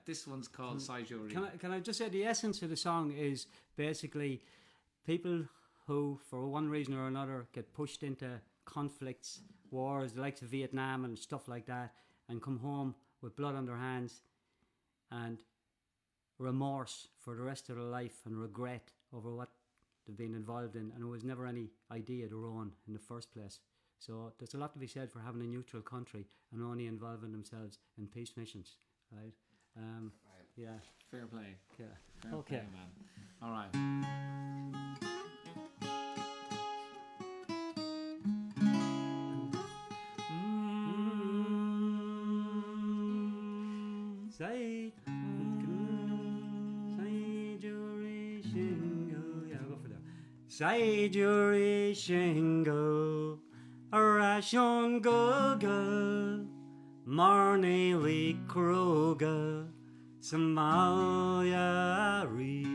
this one's called Saighduirí. Can I just say the essence of the song is basically people who, for one reason or another, get pushed into conflicts, wars, the likes of Vietnam and stuff like that, and come home with blood on their hands and remorse for the rest of their life and regret over what they've been involved in, and it was never any idea their own in the first place. So there's a lot to be said for having a neutral country and only involving themselves in peace missions, right? Right. Yeah. Fair play. Yeah. Fair Okay. play, man. All right. Saighduirí shingle. Yeah, I'll go for that. Saighduirí shingle, a ration goga, Marnelly Kroga, Somalia Reach,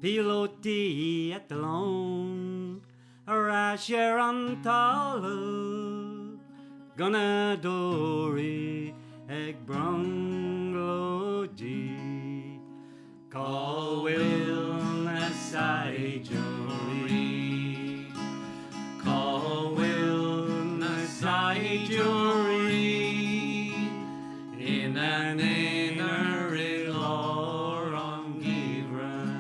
Piloti at the lone, a rasher on Tala, Gunadori, Egg Brunglo G, Call Will na Saighduirí, Call Will na Saighduirí, in an inner law on Givran.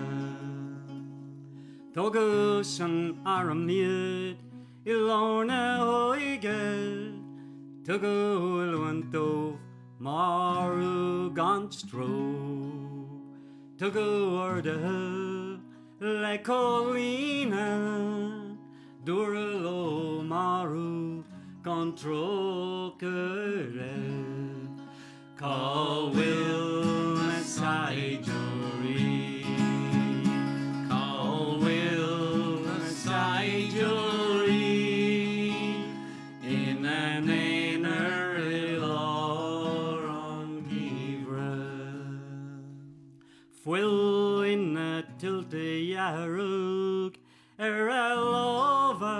Togus an Aramid, Ilorna Hoiged, Tugu Ilwantov, Maru Gonstro, Tugu Orda, Lecolina, Duralo Maru, Control Kere, Call Will na Saighduirí, Call Will na Saighduirí, in an inner law on Givra. Fuil in a tilte yarug, lova,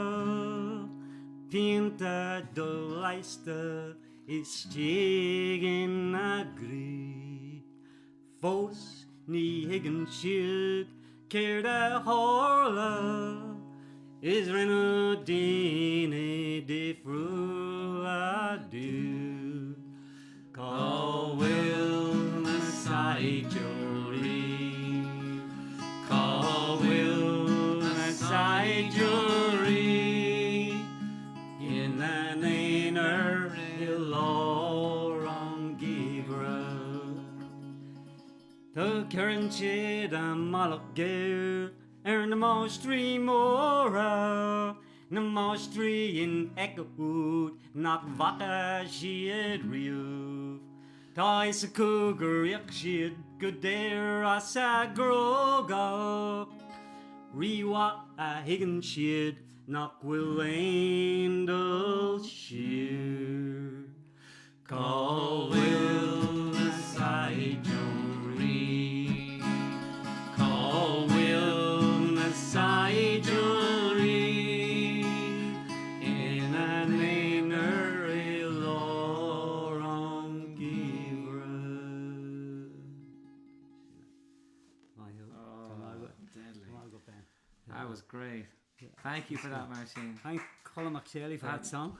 pinta do leista, is stigin agri. Fos ni higgin shid, kerda horla, is renudine de frula do. Call Will na Saighduirí, Call Will na Saighduirí, in an inner law on Givra. The current shid a malak gear, na mostri mora, na mostri in Echowood, not vaka shid riuv. Tais a cougar yak shid, good there asa groga. Rewa a higgin shid, knock will angel sheer. Call Will na Saighduirí, Call Will na Saighduirí, in an inner law on Givra. Deadly. That was great. Thank you for that, Máirtín. Thank Colin McShaley for that song.